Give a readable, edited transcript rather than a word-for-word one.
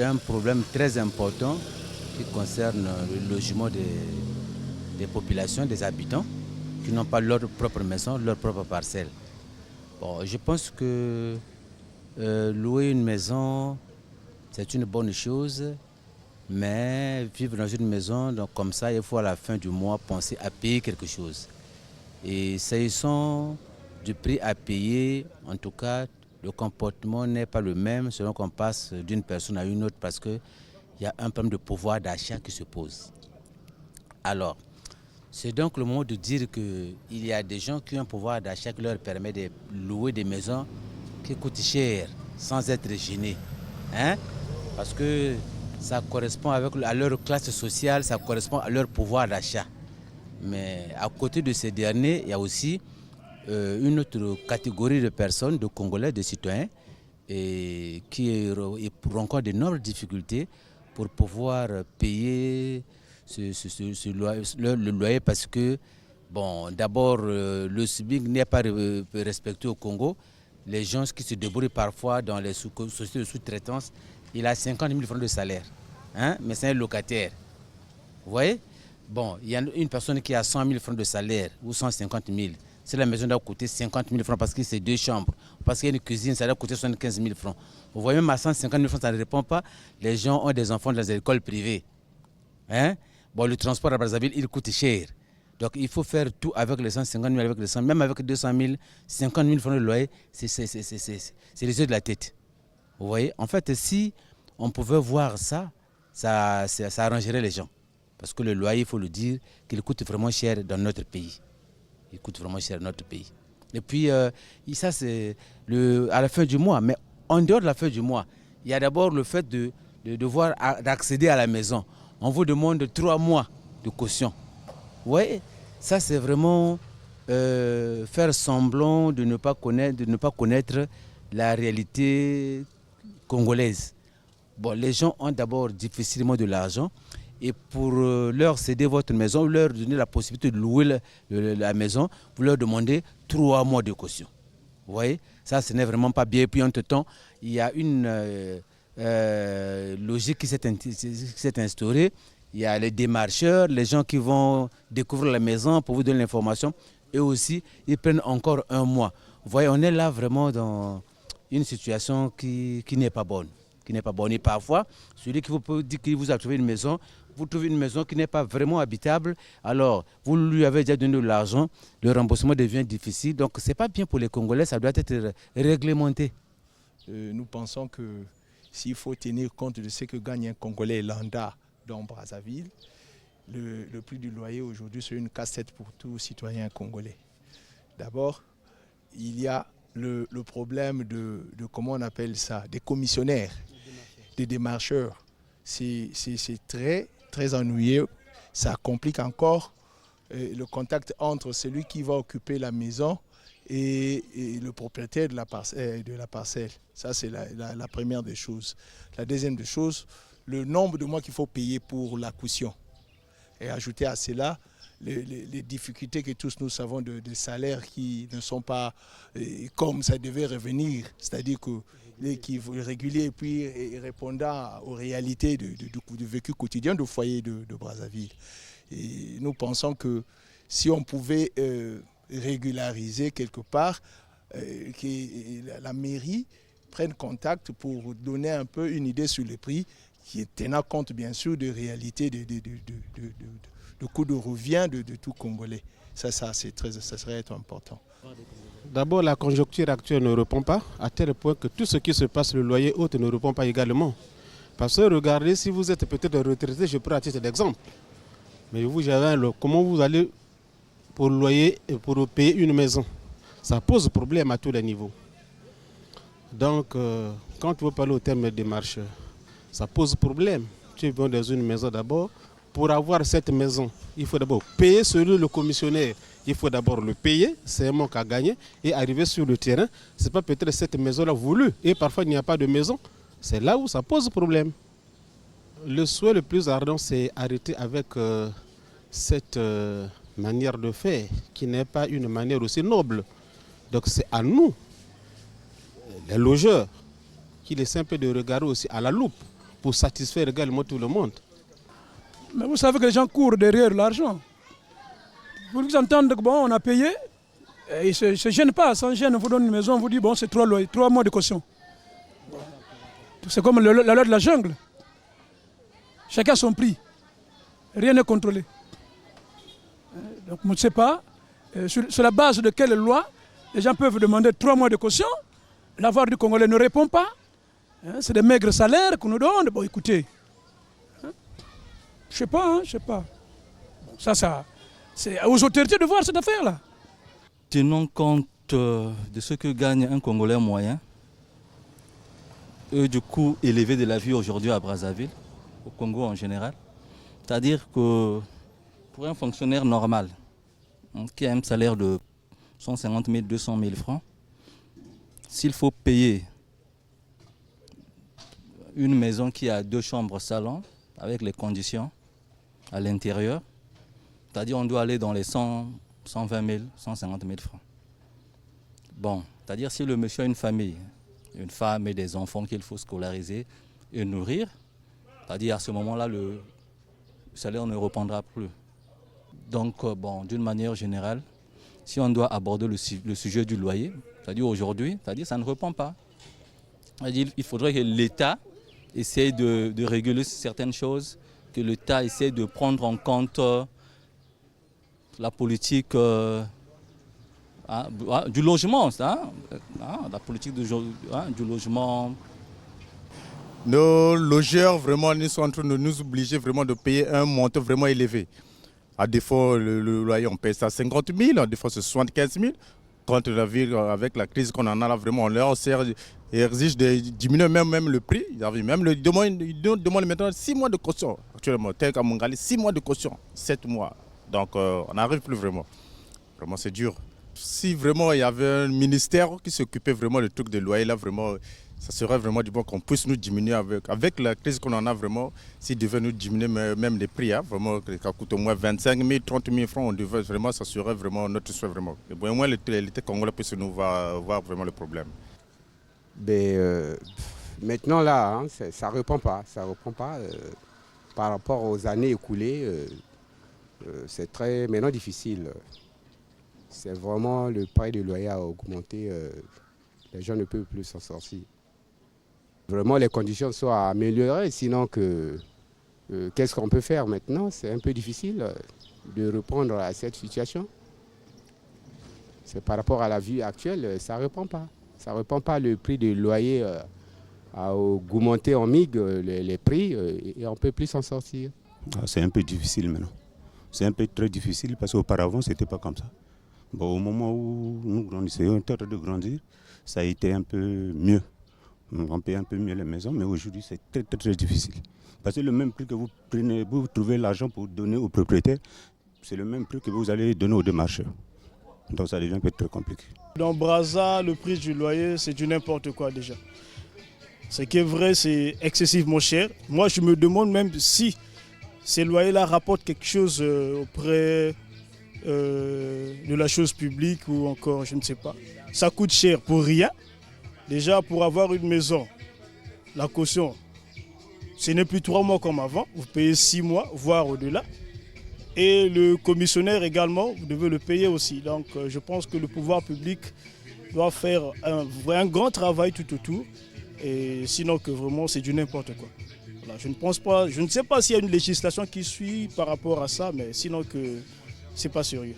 un problème très important qui concerne le logement des populations, des habitants, qui n'ont pas leur propre maison, leur propre parcelle. Bon, je pense que louer une maison, c'est une bonne chose, mais vivre dans une maison, donc comme ça, il faut à la fin du mois penser à payer quelque chose. Et s'agissant du prix à payer, en tout cas, le comportement n'est pas le même selon qu'on passe d'une personne à une autre parce qu'il y a un problème de pouvoir d'achat qui se pose. Alors, c'est donc le moment de dire qu'il y a des gens qui ont un pouvoir d'achat qui leur permet de louer des maisons qui coûtent cher sans être gênés. Hein? Parce que ça correspond à leur classe sociale, ça correspond à leur pouvoir d'achat. Mais à côté de ces derniers, il y a aussi une autre catégorie de personnes, de Congolais, de citoyens, qui rencontrent d'énormes difficultés pour pouvoir payer le loyer parce que, bon, d'abord, le SMIC n'est pas respecté au Congo. Les gens qui se débrouillent parfois dans les sociétés de sous-traitance, il a 50 000 francs de salaire, hein, mais c'est un locataire. Vous voyez? Bon, il y a une personne qui a 100 000 francs de salaire ou 150 000. Si la maison doit coûter 50 000 francs parce que c'est 2 chambres, parce qu'il y a une cuisine, ça doit coûter 75 000 francs. Vous voyez, même à 150 000 francs, ça ne répond pas. Les gens ont des enfants dans les écoles privées. Hein? Bon, le transport à Brazzaville, il coûte cher. Donc, il faut faire tout avec les 150 000, avec les 100 000, même avec 200 000, 50 000 francs de loyer, c'est les yeux de la tête. Vous voyez? En fait, si on pouvait voir ça, ça arrangerait les gens. Parce que le loyer, il faut le dire, qu'il coûte vraiment cher dans notre pays. Il coûte vraiment cher dans notre pays. Et puis, ça, c'est à la fin du mois. Mais en dehors de la fin du mois, il y a d'abord le fait de devoir accéder à la maison. On vous demande 3 mois de caution. Vous voyez, ça, c'est vraiment faire semblant de ne pas connaître la réalité congolaise. Bon, les gens ont d'abord difficilement de l'argent. Et pour leur céder votre maison, leur donner la possibilité de louer la maison, vous leur demandez 3 mois de caution. Vous voyez, ça, ce n'est vraiment pas bien. Et puis, entre-temps, il y a une logique qui s'est instaurée. Il y a les démarcheurs, les gens qui vont découvrir la maison pour vous donner l'information. Et aussi, ils prennent encore 1 mois. Vous voyez, on est là vraiment dans une situation qui n'est pas bonne. Et parfois, celui qui vous dit qu'il vous a trouvé une maison, vous trouvez une maison qui n'est pas vraiment habitable, alors vous lui avez déjà donné de l'argent, le remboursement devient difficile. Donc ce n'est pas bien pour les Congolais, ça doit être réglementé. Nous pensons que s'il faut tenir compte de ce que gagne un Congolais lambda dans Brazzaville, le prix du loyer aujourd'hui c'est une casse-tête pour tout citoyen congolais. D'abord, il y a le problème de comment on appelle ça, des commissionnaires, des démarcheurs. C'est très, très ennuyeux. Ça complique encore le contact entre celui qui va occuper la maison et le propriétaire de la parcelle. Ça, c'est la première des choses. La deuxième des choses, le nombre de mois qu'il faut payer pour la caution. Et ajouter à cela, les difficultés que tous nous savons de salaires qui ne sont pas comme ça devait revenir, c'est-à-dire que qui est régulier et puis répondant aux réalités du vécu quotidien du foyer de Brazzaville. Et nous pensons que si on pouvait régulariser quelque part, que la mairie prenne contact pour donner un peu une idée sur les prix, qui est tenant compte bien sûr des réalités de coût de revient de tout Congolais. Ça serait important. D'abord, la conjoncture actuelle ne répond pas, à tel point que tout ce qui se passe, le loyer haute ne répond pas également. Parce que regardez, si vous êtes peut-être retraité, je prends à titre d'exemple. Mais vous, comment vous allez pour loyer et pour payer une maison? Ça pose problème à tous les niveaux. Donc, quand vous parlez au terme des marcheurs, ça pose problème. Tu viens dans une maison d'abord. Pour avoir cette maison, il faut d'abord payer selon le commissionnaire. Il faut d'abord le payer, c'est un manque à gagner. Et arriver sur le terrain, ce n'est pas peut-être cette maison-là voulue. Et parfois, il n'y a pas de maison. C'est là où ça pose problème. Le souhait le plus ardent, c'est arrêter avec cette manière de faire, qui n'est pas une manière aussi noble. Donc c'est à nous, les logeurs, qu'il est simple de regarder aussi à la loupe pour satisfaire également tout le monde. Mais vous savez que les gens courent derrière l'argent. Vous entendez que bon, on a payé, et ils ne se gênent pas, sans gêne, on vous donne une maison, on vous dit bon, c'est 3 mois de caution. C'est comme la loi de la jungle. Chacun son prix. Rien n'est contrôlé. Donc on ne sait pas sur la base de quelle loi les gens peuvent demander 3 mois de caution. L'avoir du Congolais ne répond pas. C'est des maigres salaires qu'on nous donne. Bon, écoutez. Je ne sais pas, je ne sais pas. Bon, ça, c'est aux autorités de voir cette affaire-là. Tenons compte de ce que gagne un Congolais moyen, du coût élevé de la vie aujourd'hui à Brazzaville, au Congo en général. C'est-à-dire que pour un fonctionnaire normal, qui a un salaire de 150 000, 200 000 francs, s'il faut payer une maison qui a 2 chambres salon, avec les conditions à l'intérieur, c'est-à-dire on doit aller dans les 100, 120 000, 150 000 francs. Bon, c'est-à-dire si le monsieur a une famille, une femme et des enfants qu'il faut scolariser et nourrir, c'est-à-dire à ce moment-là, le salaire ne reprendra plus. Donc, bon, d'une manière générale, si on doit aborder le sujet du loyer, c'est-à-dire aujourd'hui, c'est-à-dire ça ne reprend pas. C'est-à-dire il faudrait que l'État essaye de réguler certaines choses, que l'État essaie de prendre en compte la politique du logement, la politique du logement. Nos logeurs, vraiment, ils sont en train de nous obliger vraiment de payer un montant vraiment élevé. À défaut, le loyer, on paye ça 50 000, à défaut, c'est 75 000. Quand on a vu avec la crise qu'on en a là, vraiment, on leur exige de diminuer même le prix. Ils demandent maintenant 6 mois de caution. Actuellement, tel qu'à Mongali, 6 mois de caution, 7 mois. Donc, on n'arrive plus vraiment. Vraiment, c'est dur. Si vraiment il y avait un ministère qui s'occupait vraiment du truc de loyer, là, vraiment, ça serait vraiment du bon qu'on puisse nous diminuer avec la crise qu'on en a vraiment. S'il devait nous diminuer même les prix, vraiment, ça coûte au moins 25 000, 30 000 francs, on devait vraiment, ça serait vraiment notre souhait vraiment. Et bon, au moins l'État congolais puisse nous voir vraiment le problème. Maintenant là, ça ne reprend pas. Ça reprend pas par rapport aux années écoulées. C'est très maintenant difficile. C'est vraiment le prix du loyer a augmenté. Les gens ne peuvent plus s'en sortir. Vraiment, les conditions sont améliorées, sinon qu'est-ce qu'on peut faire maintenant? C'est un peu difficile de répondre à cette situation. C'est par rapport à la vie actuelle, ça ne répond pas. Ça ne répond pas, le prix du loyer a augmenté en migue les prix et on ne peut plus s'en sortir. C'est un peu difficile maintenant. C'est un peu très difficile parce qu'auparavant, ce n'était pas comme ça. Bon, au moment où nous grandissions, on de grandir, ça a été un peu mieux. On paye un peu mieux les maisons, mais aujourd'hui, c'est très, très, très difficile. Parce que le même prix que vous prenez, vous trouvez l'argent pour donner aux propriétaires, c'est le même prix que vous allez donner aux démarcheurs. Donc ça devient un peu très compliqué. Dans Brazza, le prix du loyer, c'est du n'importe quoi déjà. Ce qui est vrai, c'est excessivement cher. Moi, je me demande même si ces loyers-là rapportent quelque chose auprès de la chose publique ou encore, je ne sais pas. Ça coûte cher pour rien. Déjà, pour avoir une maison, la caution, ce n'est plus 3 mois comme avant. Vous payez 6 mois, voire au-delà. Et le commissionnaire également, vous devez le payer aussi. Donc, je pense que le pouvoir public doit faire un grand travail tout autour. Et sinon, que vraiment, c'est du n'importe quoi. Voilà, je ne sais pas s'il y a une législation qui suit par rapport à ça, mais sinon que c'est pas sérieux.